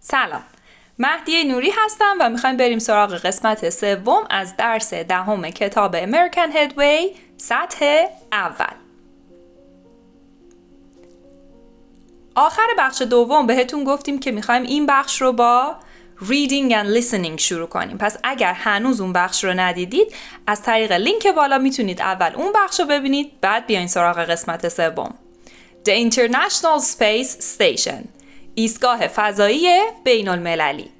سلام، مهدی نوری هستم و میخوایم بریم سراغ قسمت سوم از درس دهم کتاب American Headway سطح اول. آخر بخش دوم بهتون گفتیم که میخوایم این بخش رو با reading and listening شروع کنیم. پس اگر هنوز اون بخش رو ندیدید از طریق لینک بالا میتونید اول اون بخش رو ببینید بعد بیاین سراغ قسمت سوم. The International Space Station، ایستگاه فضایی بین المللی.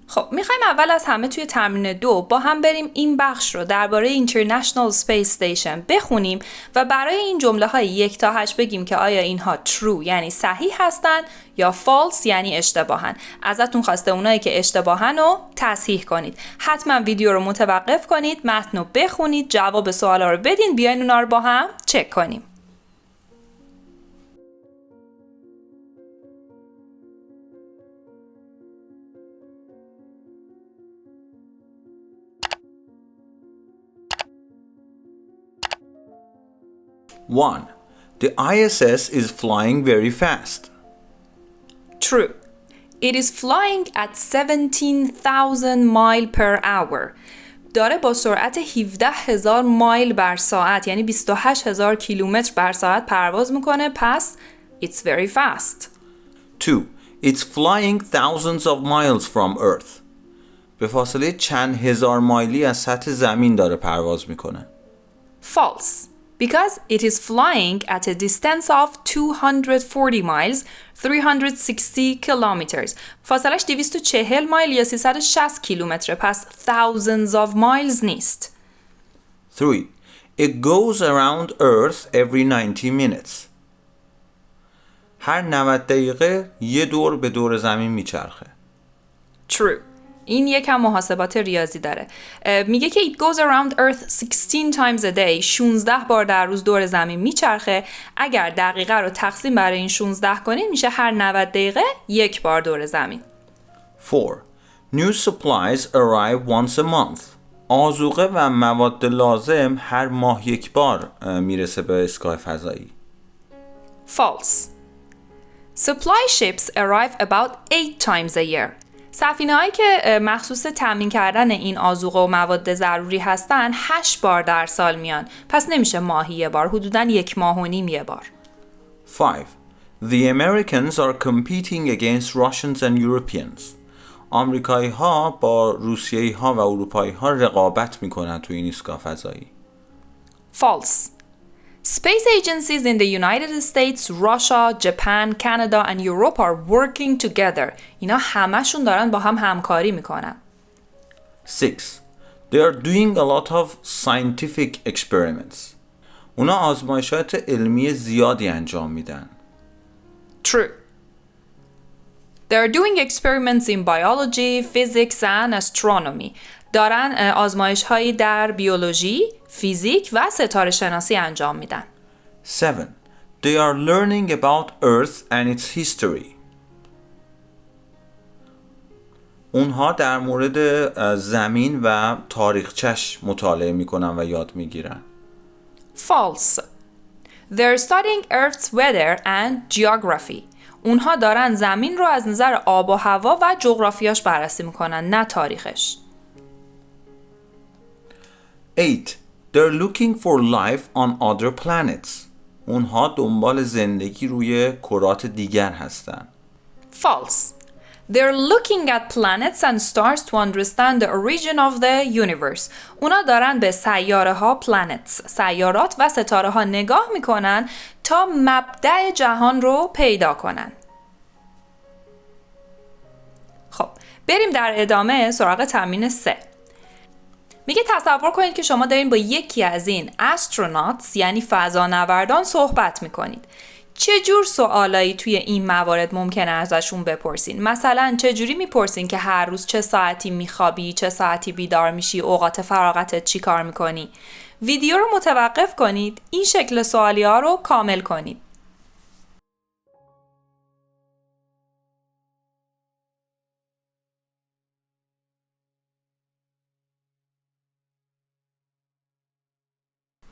خب میخوایم اول از همه توی تمرین 2 با هم بریم این بخش رو درباره International Space Station بخونیم و برای این جمله های 1 تا 8 بگیم که آیا اینها true یعنی صحیح هستن یا false یعنی اشتباهن. ازتون خواسته اونایی که اشتباهن رو تصحیح کنید. حتما ویدیو رو متوقف کنید، متن رو بخونید، جواب سوالا رو بدین، بیاین اونا رو با هم چک کنیم. One, the ISS is flying very fast. True. It is flying at 17,000 miles per hour. داره با سرعت 17,000 مایل بر ساعت یعنی 28,000 کیلومتر بر ساعت پرواز میکنه. پس it's very fast. Two, it's flying thousands of miles from Earth. به فاصله چند هزار مایلی از سطح زمین داره پرواز میکنه. False. Because it is flying at a distance of 240 miles, 360 kilometers. فاصلش 240 مایل یا 360 کیلومتر. پس thousands of miles نیست. 3. It goes around Earth every 90 minutes. هر 90 دقیقه یه دور به دور زمین میچرخه. True. این یکم محاسبات ریاضی داره. میگه که it goes around Earth 16 times a day. 16 بار در روز دور زمین میچرخه. اگر دقیقه رو تقسیم بر این 16 کنیم میشه هر 90 دقیقه یک بار دور زمین. 4. New supplies arrive once a month. آذوقه و مواد لازم هر ماه یک بار میرسه به ایستگاه فضایی. False. Supply ships arrive about 8 times a year. سفینه‌هایی که مخصوص تامین کردن این آذوقه و مواد ضروری هستن 8 بار در سال میان. پس نمیشه ماهی یه بار، حدوداً 1.5 ماه یه بار. 5. The Americans are competing against Russians and Europeans. آمریکایی ها با روسیایی ها و اروپایی ها رقابت میکنن تو این ایستگاه فضایی. False. Space agencies in the United States, Russia, Japan, Canada and Europe are working together. اینا همشون دارن با هم همکاری میکنن. 6. They are doing a lot of scientific experiments. اونا آزمایشات علمی زیادی انجام میدن. True. They are doing experiments in biology, physics and astronomy. دارن آزمایش هایی در بیولوژی، فیزیک و ستاره شناسی انجام میدن. 7. They are learning about Earth and its history. اونها در مورد زمین و تاریخچش مطالعه میکنن و یاد میگیرن. False. They're studying Earth's weather and geography. اونها دارن زمین رو از نظر آب و هوا و جغرافیاش بررسی میکنن، نه تاریخش. 8. They're looking for life on other planets. اونها دنبال زندگی روی کرات دیگر هستن. False. They're looking at planets and stars to understand the origin of the universe. اونا دارن به سیاره ها planets، سیارات و ستاره ها نگاه میکنن تا مبدأ جهان رو پیدا کنن. خب بریم در ادامه سراغ تمرین 3. میگه تصور کنید که شما دارین با یکی از این astronauts یعنی فضانوردان صحبت میکنید. چه جور سوالایی توی این موارد ممکنه ازشون بپرسین؟ مثلا چه جوری میپرسین که هر روز چه ساعتی میخوابی، چه ساعتی بیدار میشی، اوقات فراغتت چی کار میکنی؟ ویدیو رو متوقف کنید، این شکل سوالی ها رو کامل کنید.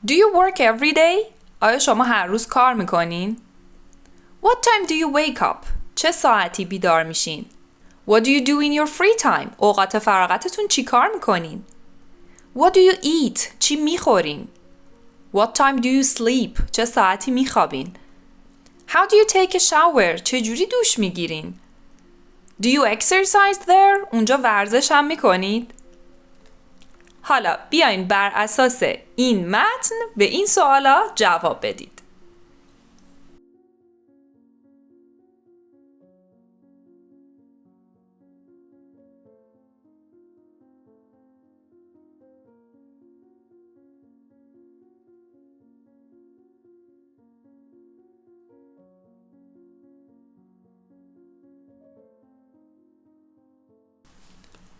Do you work every day? آیا شما هر روز کار میکنین؟ What time do you wake up? چه ساعتی بیدار میشین؟ What do you do in your free time? اوقات فراغتتون چی کار میکنین؟ What do you eat? چی میخورین؟ What time do you sleep? چه ساعتی میخوابین؟ How do you take a shower? چه جوری دوش میگیرین؟ Do you exercise there? اونجا ورزش هم میکنید؟ حالا بیاین بر اساس این متن به این سوالا جواب بدید.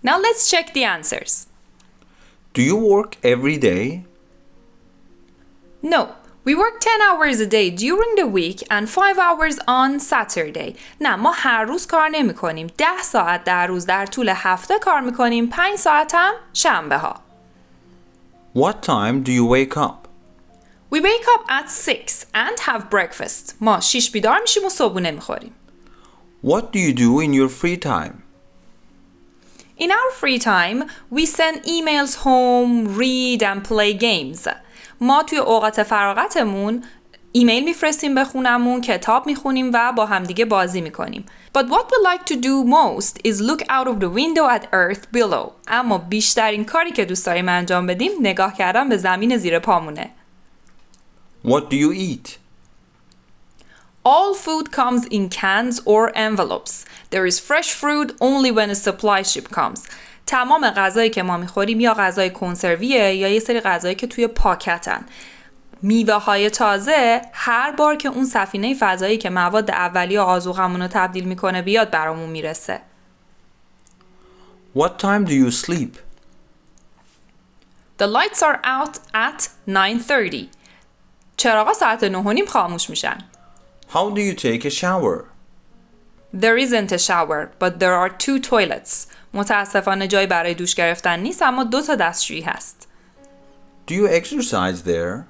Now let's check the answers. Do you work every day? No, we work 10 hours a day during the week and 5 hours on Saturday. نه، ما هر روز کار نمی کنیم. 10 ساعت در روز در طول هفته کار می کنیم. 5 ساعت هم شنبه ها. What time do you wake up? We wake up at 6 and have breakfast. ما 6 بیدار میشیم و صبحونه می خوریم. What do you do in your free time? In our free time, we send emails home, read and play games. ما توی اوقات فراغتمون ایمیل میفرستیم به خونمون، کتاب میخونیم و با همدیگه بازی میکنیم. But what we like to do most is look out of the window at earth below. اما بیشترین کاری که دوست داریم انجام بدیم نگاه کردن به زمین زیر پامونه. What do you eat? All food comes in cans or envelopes. There is fresh fruit only when a supply ship comes. تمام غذایی که ما میخوریم یا غذای کنسرویه یا یه سری غذایی که توی پاکتن. میوه های تازه هر بار که اون سفینه فضایی که مواد اولیه آذوقه‌مون رو تبدیل میکنه بیاد برامون میرسه. What time do you sleep? The lights are out at 9:30. چراغا ساعت 9:30 خاموش میشن. How do you take a shower? There isn't a shower, but there are 2 toilets. متاسفانه جایی برای دوش گرفتن نیست اما 2 تا دستشویی هست. Do you exercise there?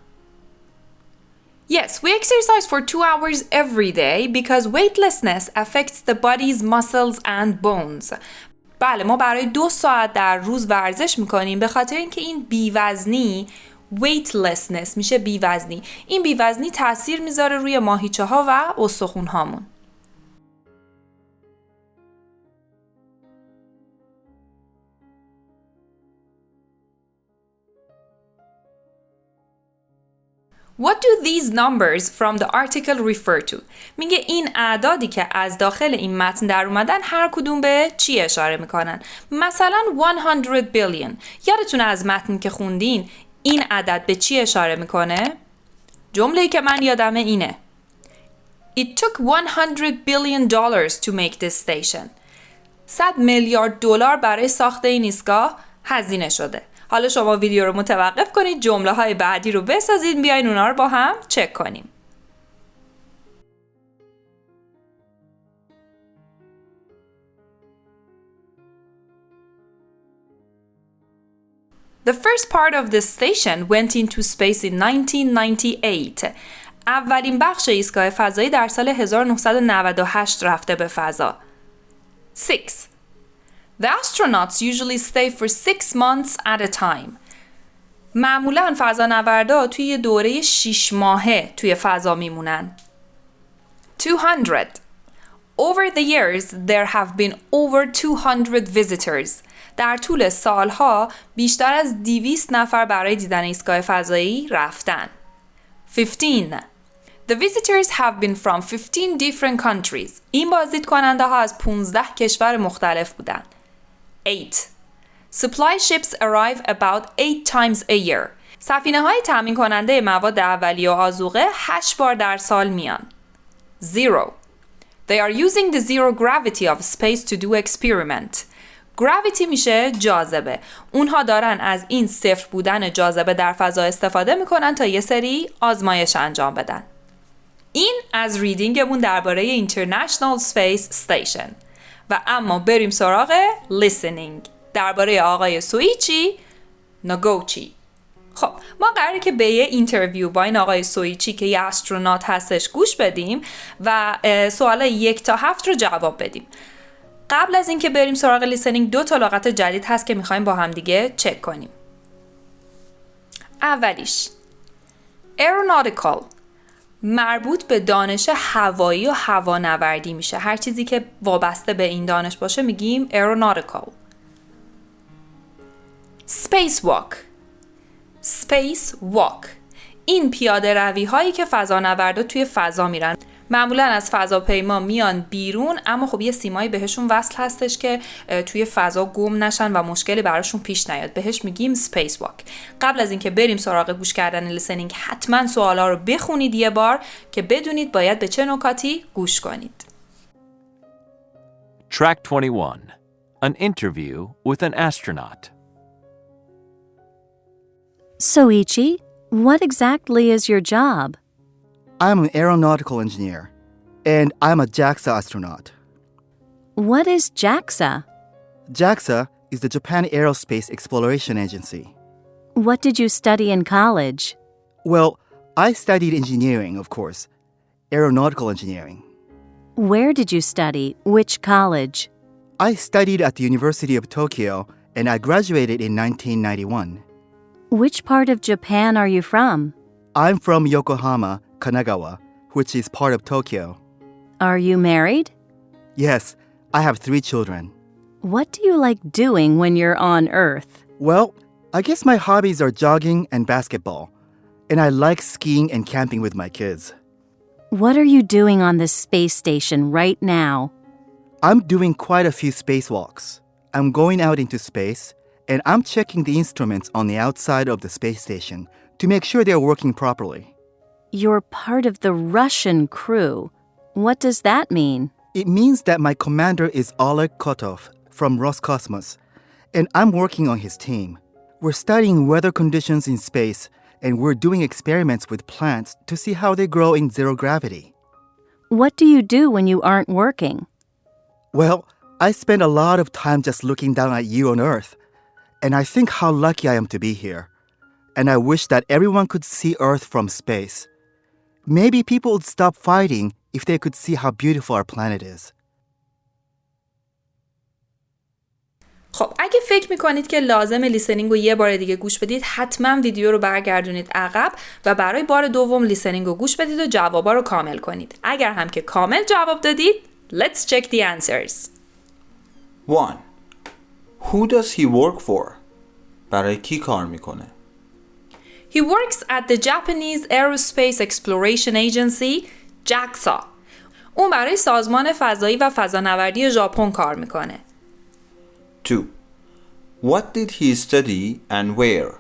Yes, we exercise for 2 hours every day because weightlessness affects the body's muscles and bones. بله، ما برای 2 ساعت در روز ورزش میکنیم به خاطر اینکه این بیوزنی weightlessness میشه بیوزنی. این بیوزنی تاثیر میذاره روی ماهیچه ها و استخوان هامون. What do these numbers from the article refer to? میگه این اعدادی که از داخل این متن در اومدن هر کدوم به چی اشاره میکنن؟ مثلا 100 billion. یادتونه از متن که خوندین این عدد به چی اشاره میکنه؟ جمله‌ای که من یادمه اینه. It took $100 billion to make this station. 100 میلیارد دلار برای ساخت این ایستگاه هزینه شده. حالا شما ویدیو رو متوقف کنید، جمله های بعدی رو بسازید، بیاین اونا رو با هم چک کنیم. The first part of this station went into space in 1998. اولین بخش ایستگاه فضایی در سال 1998 رفته به فضا. 6. The astronauts usually stay for 6 months at a time. معمولاً فضانوردا توی یه دوره 6 ماهه توی فضا میمونن. 200. Over the years, there have been over 200 visitors. در طول سالها بیشتر از 200 نفر برای دیدن ایستگاه فضایی رفتن. 15. The visitors have been from 15 different countries. این بازدید کننده ها از 15 کشور مختلف بودن. 8. Supply ships arrive about 8 times a year. سفینه های تامین کننده مواد اولیه و آذوقه 8 بار در سال میان. 0. They are using the zero gravity of space to do experiment. gravity میشه جاذبه. اونها دارن از این صفر بودن جاذبه در فضا استفاده میکنن تا یه سری آزمایش انجام بدن. این از ریدینگمون درباره International Space Station. و اما بریم سراغ listening درباره آقای سویچی ناگوچی. خب ما قراره که به یه اینترویو با این آقای سویچی که یه استرونات هستش گوش بدیم و سوالای 1 تا 7 رو جواب بدیم. قبل از اینکه بریم سراغ لیسنینگ 2 تا لغت جدید هست که میخوایم با هم دیگه چک کنیم. اولیش aeronautical مربوط به دانش هوایی و هوانوردی میشه. هر چیزی که وابسته به این دانش باشه میگیم aeronautical. spacewalk این پیاده روی هایی که فضانوردا توی فضا میرن. معمولا از فضاپیما میان بیرون، اما خب یه سیمایی بهشون وصل هستش که توی فضا گم نشن و مشکلی براشون پیش نیاد. بهش میگیم سپیس واک. قبل از اینکه بریم سراغ گوش کردن لیسنینگ حتما سوالا رو بخونید یه بار که بدونید باید به چه نکاتی گوش کنید. Track 21. An interview with an astronaut. Soichi, what exactly is your job? I'm an aeronautical engineer, and I'm a JAXA astronaut. What is JAXA? JAXA is the Japan Aerospace Exploration Agency. What did you study in college? Well, I studied engineering, of course, aeronautical engineering. Where did you study? Which college? I studied at the University of Tokyo, and I graduated in 1991. Which part of Japan are you from? I'm from Yokohama, Kanagawa, which is part of Tokyo. Are you married? Yes, I have 3 children. What do you like doing when you're on Earth? Well, I guess my hobbies are jogging and basketball, and I like skiing and camping with my kids. What are you doing on the space station right now? I'm doing quite a few spacewalks. I'm going out into space, and I'm checking the instruments on the outside of the space station to make sure they're working properly. You're part of the Russian crew. What does that mean? It means that my commander is Oleg Kotov from Roscosmos, and I'm working on his team. We're studying weather conditions in space, and we're doing experiments with plants to see how they grow in zero gravity. What do you do when you aren't working? Well, I spend a lot of time just looking down at you on Earth, and I think how lucky I am to be here. And I wish that everyone could see Earth from space. Maybe people would stop fighting if they could see how beautiful our planet is. خب اگه فکر میکنید که لازم لیسنینگ رو یه بار دیگه گوش بدید حتما ویدیو رو برگردونید عقب و برای بار دوم لیسنینگ رو گوش بدید و جوابا رو کامل کنید. اگر هم که کامل جواب دادید let's check the answers. 1. Who does he work for? برای کی کار میکنه؟ He works at the Japanese Aerospace Exploration Agency, JAXA. اون برای سازمان فضایی و فضانوردی ژاپن کار میکنه. 2. What did he study and where?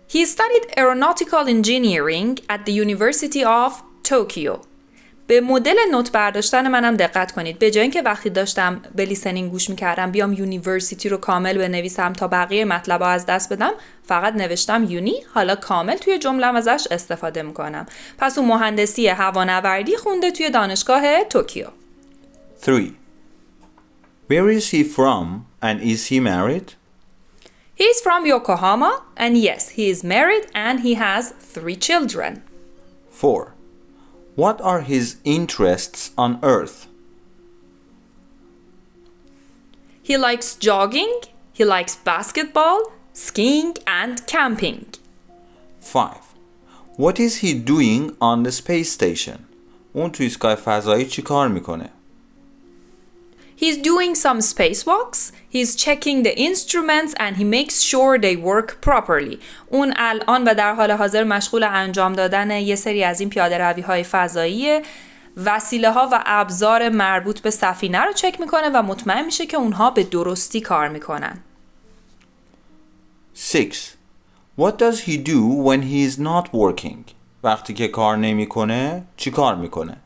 He studied aeronautical engineering at the University of Tokyo. به مدل نوت برداشتن منم دقت کنید. به جای اینکه وقتی داشتم به لیسنینگ گوش میکردم بیام یونیورسیتی رو کامل بنویسم تا بقیه مطلب از دست بدم، فقط نوشتم یونی، حالا کامل توی جمله‌ام ازش استفاده میکنم. پس اون مهندسی هوانوردی خونده توی دانشگاه توکیو. 3. Where is he from and is he married? He is from Yokohama and yes, he is married and he has 3 children. 4. What are his interests on Earth? He likes jogging, he likes basketball, skiing and camping. 5. What is he doing on the space station? اون توی ایستگاه فضایی چی کار میکنه؟ He's doing some spacewalks, he's checking the instruments and he makes sure they work properly. اون الان و در حال حاضر مشغول انجام دادن یه سری از این پیاده روی های فضایی، وسیله ها و ابزار مربوط به سفینه رو چک میکنه و مطمئن میشه که اونها به درستی کار میکنن. 6. What does he do when he is not working? وقتی که کار نمیکنه چی کار میکنه؟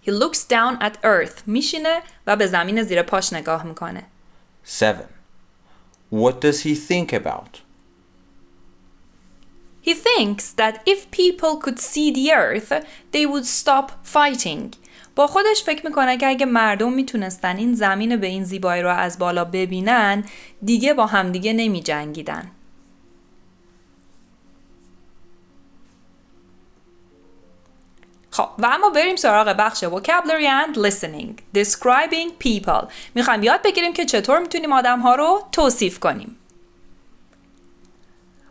He looks down at earth. میشینه و به زمین زیر پاش نگاه میکنه. 7. What does he think about? He thinks that if people could see the earth, they would stop fighting. با خودش فکر میکنه که اگه مردم میتونستن این زمین به این زیبایی رو از بالا ببینن، دیگه با هم دیگه نمی جنگیدن. خب و اما بریم سراغ بخش vocabulary and listening. Describing people. میخوایم یاد بگیریم که چطور میتونیم آدم‌ها رو توصیف کنیم.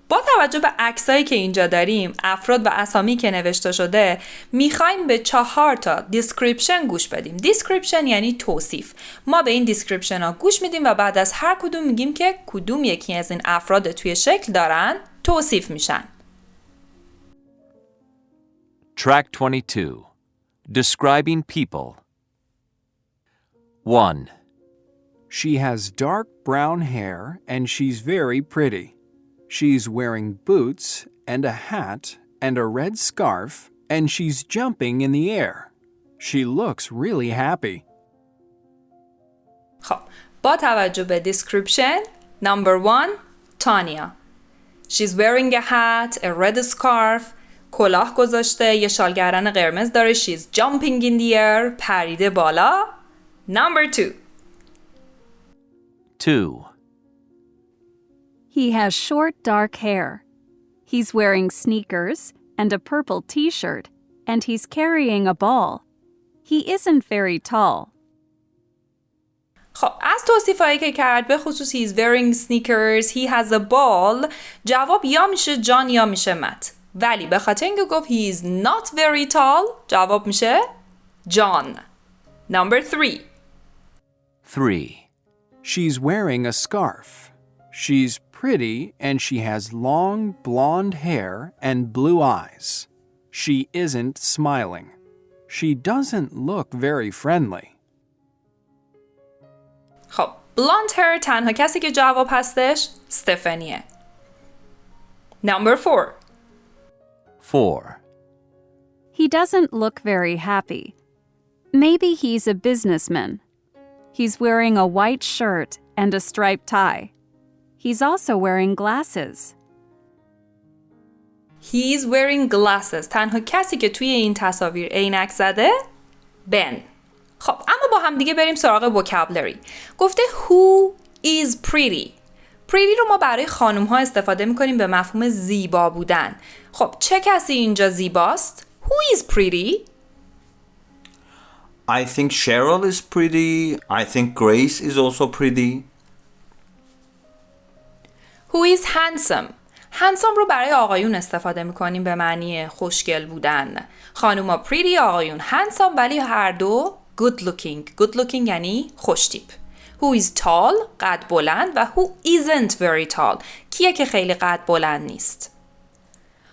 با توجه به عکسایی که اینجا داریم، افراد و اسامی که نوشته شده، میخوایم به 4 تا description گوش بدیم. description یعنی توصیف. ما به این description ها گوش میدیم و بعد از هر کدوم میگیم که کدوم یکی از این افراد توی شکل دارن توصیف میشن. Track 22. Describing people. 1. She has dark brown hair and she's very pretty. She's wearing boots and a hat and a red scarf and she's jumping in the air. She looks really happy. خب با توجه به description number 1 تانیا. She's wearing a hat, a red scarf. کلاه گذاشته، یه شال گردن قرمز داره. She's jumping in the air. پریده بالا. Number 2. 2. He has short dark hair. He's wearing sneakers and a purple t-shirt, and he's carrying a ball. He isn't very tall. خب از توصیفایی که کرد به خصوص he's wearing sneakers, he has a ball، جواب یا میشه جان یا میشه مت. ولی به خاطر اینکه گفت he is not very tall، جواب میشه جان. Number 3. 3. She's wearing a scarf. She's pretty and she has long blonde hair and blue eyes. She isn't smiling. She doesn't look very friendly. خب blonde hair تنها کسی که جواب هستش استفانیه. Number 4. 4. He doesn't look very happy. Maybe he's a businessman. He's wearing a white shirt and a striped tie. He's also wearing glasses. He's wearing glasses. تنها کسی که توی این تصاویر عینک زده بن. خب اما با هم دیگه بریم سراغ vocabulary. گفته who is pretty. pretty رو ما برای خانم ها استفاده میکنیم به مفهوم زیبا بودن. خب چه کسی اینجا زیباست؟ Who is pretty? I think Cheryl is pretty. I think Grace is also pretty. Who is handsome? handsome رو برای آقایون استفاده میکنیم به معنی خوشگل بودن. خانوما pretty، آقایون handsome، ولی هر دو good looking. good looking یعنی خوشتیپ. Who is tall؟ قد بلند. و who isn't very tall؟ کیه که خیلی قد بلند نیست.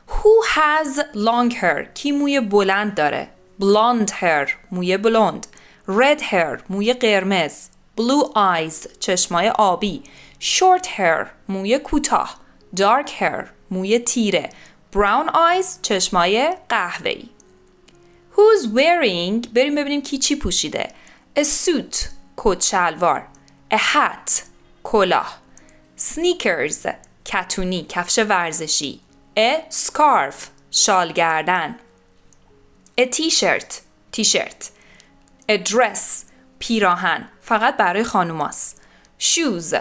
Who has long hair؟ کی موی بلند داره. blonde hair موی بلوند. red hair موی قرمز. blue eyes چشمای آبی. short hair موی کوتاه. dark hair موی تیره. brown eyes چشمای قهوه‌ای. Who's wearing؟ بریم ببینیم کی چی پوشیده. a suit کت شلوار. a hat کلاه. sneakers کتونی کفش ورزشی. a scarf شال گردن. a t-shirt تیشرت. a dress پیراهن فقط برای خانوماست. shoes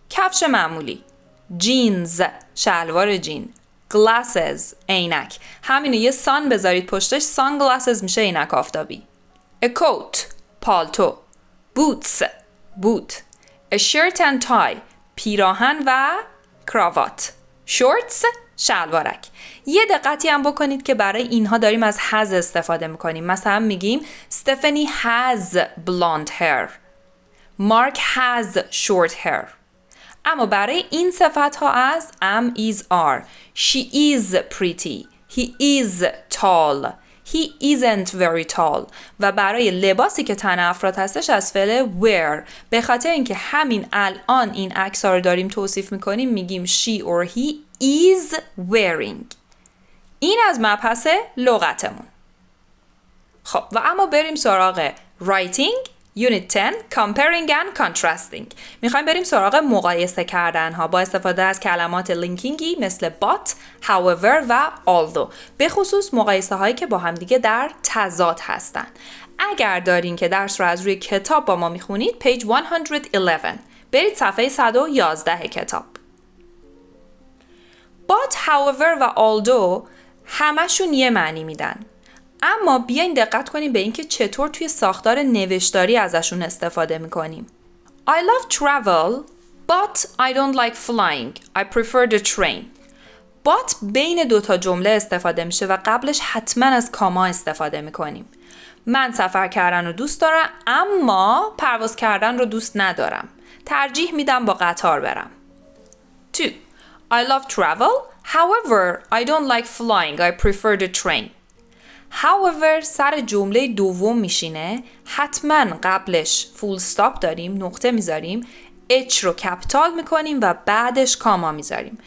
کفش معمولی. jeans شلوار جین. glasses عینک. همینو یه sun بذارید پشتش sunglasses میشه عینک آفتابی. a coat پالتو. boots بوت. a shirt and tie پیراهن و کراوات. shorts شلوارک. یه دقتی هم بکنید که برای اینها داریم از has استفاده میکنیم. مثلا میگیم Stephanie has blonde hair. Mark has short hair. اما برای این صفت ها از am, is, are. She is pretty. He is tall. He isn't very tall. و برای لباسی که تن افراد هستش از فعل wear. به خاطر اینکه همین الان این عکس ها رو داریم توصیف میکنیم میگیم she or he is wearing. این از مبحث لغتمون. خب و اما بریم سراغ writing Unit 10 Comparing and Contrasting. میخوایم بریم سراغ مقایسه کردن ها با استفاده از کلمات لینکینگی مثل but, however و although. به خصوص مقایسه هایی که با همدیگه در تضاد هستن. اگر دارین که درس رو از روی کتاب با ما میخونید page 111. برید صفحه 111 کتاب. But, however و although همشون یه معنی میدن. اما بیاین دقت کنیم به اینکه چطور توی ساختار نوشتاری ازشون استفاده میکنیم. I love travel, but I don't like flying. I prefer the train. But بین دوتا جمله استفاده میشه و قبلش حتما از کاما استفاده میکنیم. من سفر کردن رو دوست دارم اما پرواز کردن رو دوست ندارم. ترجیح میدم با قطار برم. 2. I love travel. However, I don't like flying. I prefer the train. However سر جمله دوم میشینه. حتما قبلش فول استاپ داریم، نقطه میذاریم. H رو کپیتال میکنیم و بعدش کاما میذاریم.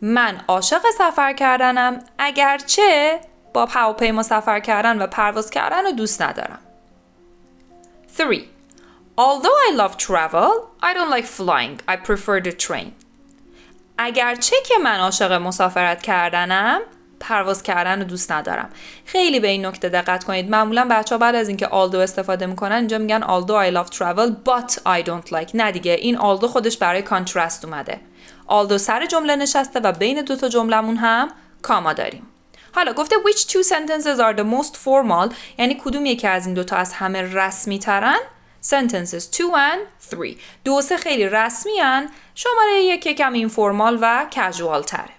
من عاشق سفر کردنم اگرچه با هواپیما سفر کردن و پرواز کردن رو دوست ندارم. 3. Although I love travel, I don't like flying. I prefer the train. اگرچه که من عاشق مسافرت کردنم، پرواز کردن رو دوست ندارم. خیلی به این نکته دقت کنید. معمولا بچه‌ها بعد از اینکه although استفاده میکنن اینجا میگن although I love travel but I don't like. نه دیگه، این although خودش برای کانترست اومده. although سر جمله نشسته و بین دوتا جملمون هم کاما داریم. حالا گفته which two sentences are the most formal، یعنی کدوم یکی از این دوتا از همه رسمی ترن؟ sentences 2 and 3. 2 و 3 خیلی رسمی هن. شماره 1 یکم اینفورمال و کژوال تره.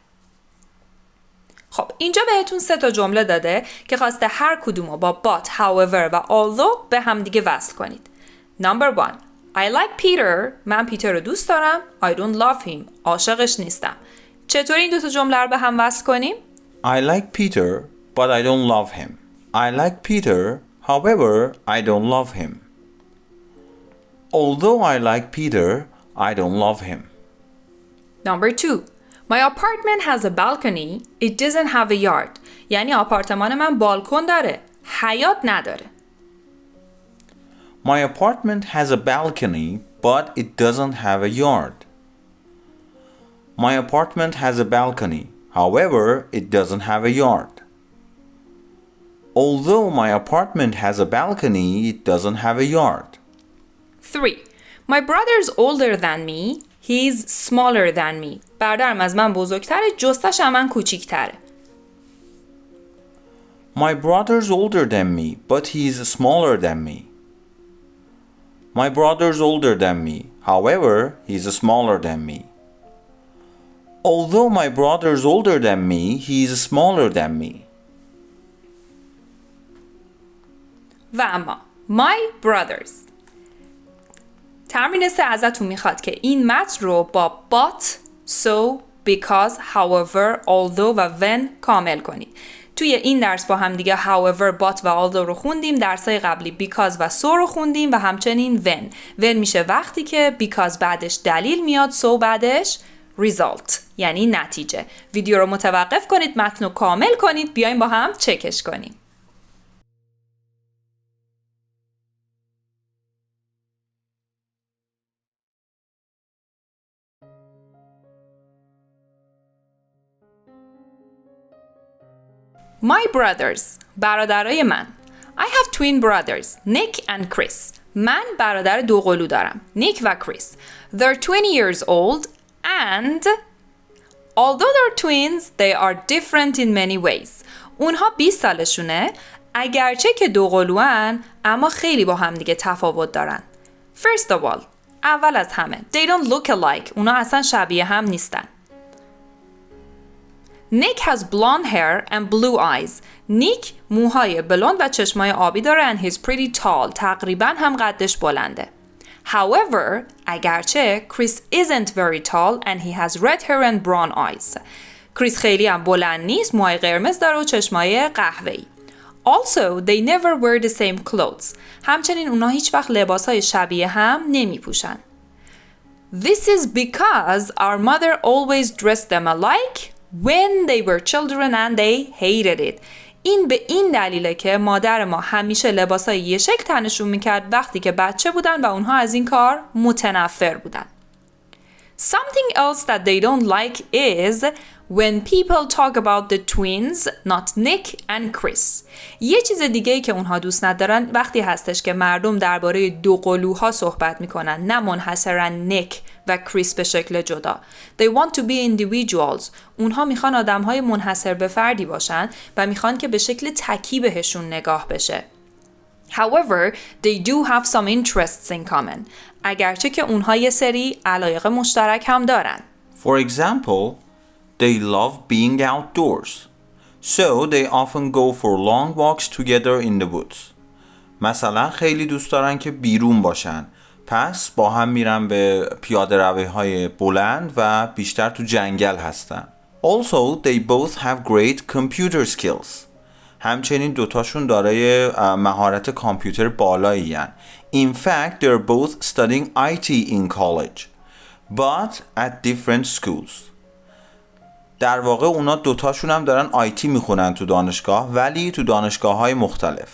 خب اینجا بهتون 3 تا جمله داده که خواسته هر کدومو با but, however و although به هم دیگه وصل کنید. Number 1. I like Peter. من پیتر رو دوست دارم. I don't love him. عاشقش نیستم. چطور این 2 تا جمله رو به هم وصل کنیم؟ I like Peter, but I don't love him. I like Peter, however, I don't love him. Although I like Peter, I don't love him. Number 2. My apartment has a balcony. It doesn't have a yard. یعنی آپارتمان من بالکن داره. حیاط نداره. My apartment has a balcony, but it doesn't have a yard. My apartment has a balcony. However, it doesn't have a yard. Although my apartment has a balcony, it doesn't have a yard. 3. My brother's older than me. He's smaller than me. برادرم از من بزرگتره، جستش از من کوچیک‌تره. My brother's older than me, but he's smaller than me. My brother's older than me. However, he's smaller than me. Although my brother's older than me, he's smaller than me. و اما my brothers. تمرین 3 ازتون میخواد که این متن رو با but, so, because, however, although و when کامل کنید. توی این درس با هم دیگه however, but و although رو خوندیم. درسای قبلی because و so رو خوندیم و همچنین when. when میشه وقتی که because بعدش دلیل میاد، so بعدش result یعنی نتیجه. ویدیو رو متوقف کنید، متن رو کامل کنید، بیایم با هم چکش کنیم. My brothers. برادرای من. I have twin brothers, Nick and Chris. من برادر دوقلو دارم. نیک و کریس. They're 20 years old and although they're twins, they are different in many ways. اونها 20 سالشونه، اگرچه که دوقلوان اما خیلی با هم دیگه تفاوت دارن. First of all, اول از همه they don't look alike. اونا اصلا شبیه هم نیستن. Nick has blonde hair and blue eyes. نیک موهای بلوند و چشمای آبی داره and he's pretty tall. تقریبا هم قدش بلنده. However, اگرچه Chris isn't very tall and he has red hair and brown eyes. کریس خیلی هم بلند نیست، موهای قرمز داره و چشمای قهوه‌ای. Also, they never wear the same clothes. همچنین اونا هیچ وقت لباسای شبیه هم نمی پوشن. This is because our mother always dressed them alike when they were children and they hated it. این به این دلیله که مادر ما همیشه لباسای یه شکل تنشون میکرد وقتی که بچه بودن و اونها از این کار متنفر بودن. Something else that they don't like is when people talk about the twins, not Nick and Chris. یه چیز دیگه‌ای که اونها دوست ندارن وقتی هستش که مردم درباره دو قلوها صحبت میکنن، نه منحصراً نیک و کریس به شکل جدا. They want to be individuals. اونها میخوان آدم‌های منحصر به فردی باشن و میخوان که به شکل تکی بهشون نگاه بشه. However, they do have some interests in common. اگرچه که اونها یه سری علایق مشترک هم دارن. For example, they love being outdoors. So they often go for long walks together in the woods. مثلا خیلی دوست دارن که بیرون باشن. پس با هم میرن به پیاده روی‌های بلند و بیشتر تو جنگل هستن. Also, they both have great computer skills. همچنین دوتاشون دارای مهارت کامپیوتر بالایی هن. In fact, they're both studying IT in college, but at different schools. در واقع اونا دوتاشون هم دارن آیتی میخونن تو دانشگاه ولی تو دانشگاه‌های مختلف.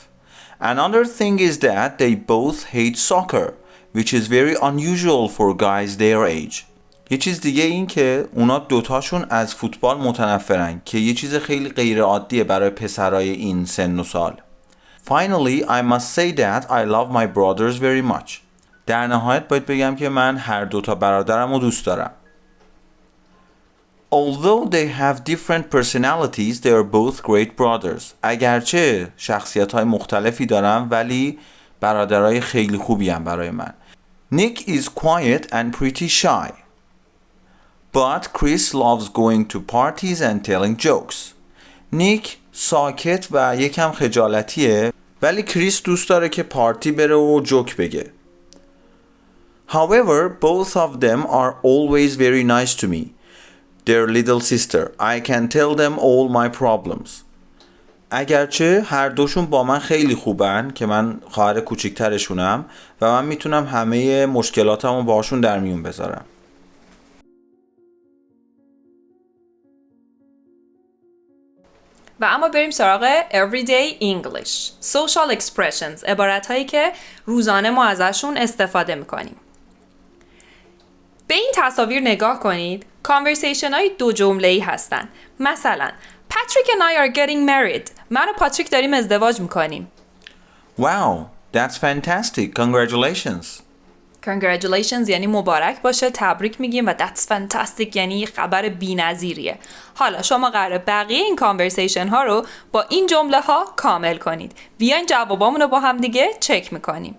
Another thing is that they both hate soccer, which is very unusual for guys their age. یه چیز دیگه این که اونا دوتاشون از فوتبال متنفرن که یه چیز خیلی غیر عادیه برای پسرای این سن و سال. Finally, I must say that I love my brothers very much. در نهایت باید بگم که من هر دوتا برادرم رو دوست دارم. Although they have different personalities, they are both great brothers. اگرچه شخصیت‌های مختلفی دارم ولی برادرای خیلی خوبی هم برای من. Nick is quiet and pretty shy. But Chris loves going to parties and telling jokes. نیک ساکت و یکم خجالتیه ولی کریس دوست داره که پارتی بره و جوک بگه. However, both of them are always very nice to me. Their little sister. I can tell them all my problems. اگرچه هر دوشون با من خیلی خوبن که من خواهر کوچیکترشونم و من میتونم همه مشکلاتمو باهاشون در میون بذارم. و اما بریم سراغ Everyday English. Social expressions. عبارت‌هایی که روزانه ما ازشون استفاده میکنیم. به این تصاویر نگاه کنید. Conversation های دو جمله‌ای هستن. مثلا Patrick and I are getting married. من و پاتریک داریم ازدواج میکنیم. Wow, that's fantastic. Congratulations. Congratulations یعنی مبارک باشه، تبریک میگیم و that's fantastic یعنی خبر بی‌نظیریه. حالا شما قراره بقیه این conversation ها رو با این جمله ها کامل کنید. بیاین جوابامون رو با هم دیگه چک میکنیم.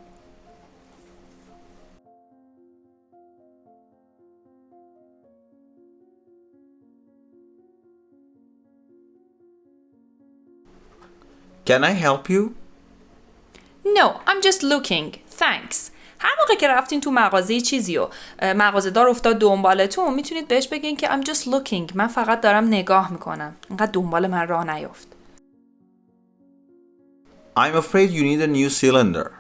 Can I help you? No, I'm just looking. Thanks. هر موقع که رفتین تو مغازه چیزی و مغازه‌دار افتاد دنبالتون میتونید بهش بگین که I'm just looking. من فقط دارم نگاه میکنم. اینقدر دنبال من راه نیفت. I'm afraid you need a new cylinder.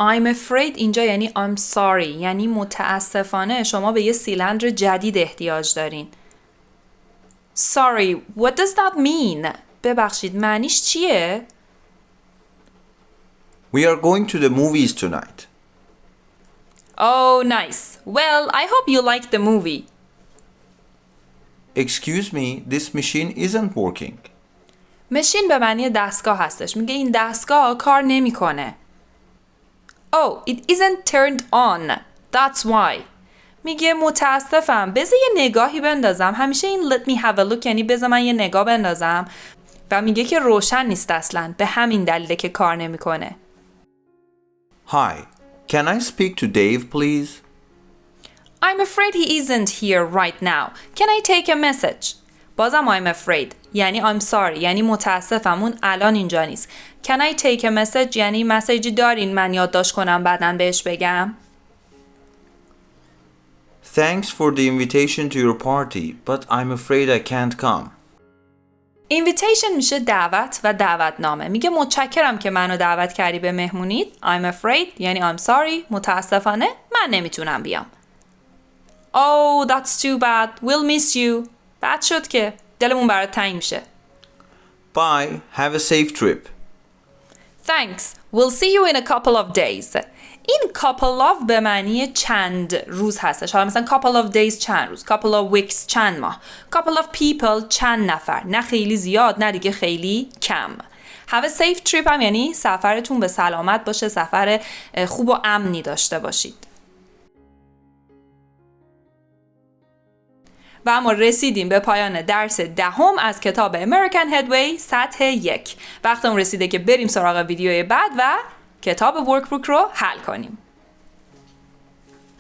I'm afraid اینجا یعنی I'm sorry یعنی متاسفانه شما به یه سیلندر جدید احتیاج دارین. Sorry, what does that mean? ببخشید معنیش چیه؟ We are going to the movies tonight. Oh, nice. Well, I hope you like the movie. Excuse me, this machine isn't working. ماشین به معنی دستگاه هستش. میگه این دستگاه کار نمیکنه. Oh, it isn't turned on. That's why. میگه متاسفم. بذار یه نگاهی بندازم. همیشه این let me have a look یعنی بذار من یه نگاه بندازم. و میگه که روشن نیست اصلاً. به همین دلیله که کار نمیکنه. Hi, can I speak to Dave, please? I'm afraid he isn't here right now. Can I take a message? بازم I'm afraid یعنی I'm sorry یعنی متاسفم اون الان اینجا نیست. Can I take a message یعنی مسیجی دارین من یادداشت کنم بعداً بهش بگم؟ Thanks for the invitation to your party, but I'm afraid I can't come. invitation میشه دعوت و دعوتنامه. میگه متشکرم که منو دعوت کردی به مهمونیت. I'm afraid یعنی I'm sorry متاسفانه من نمیتونم بیام. Oh, that's too bad. We'll miss you. بد شد که دلمون برات تنگ میشه. Bye, have a safe trip. Thanks. We'll see you in a couple of days. این couple of به معنی چند روز هستش. حالا مثلا couple of days چند روز، couple of weeks چند ماه، couple of people چند نفر، نه خیلی زیاد نه دیگه خیلی کم. Have a safe trip هم یعنی سفرتون به سلامت باشه، سفر خوب و امنی داشته باشید. و اما رسیدیم به پایان درس 10 از کتاب American Headway سطح 1. وقتمون رسیده که بریم سراغ ویدیوی بعد و کتاب ورکبوک رو حل کنیم.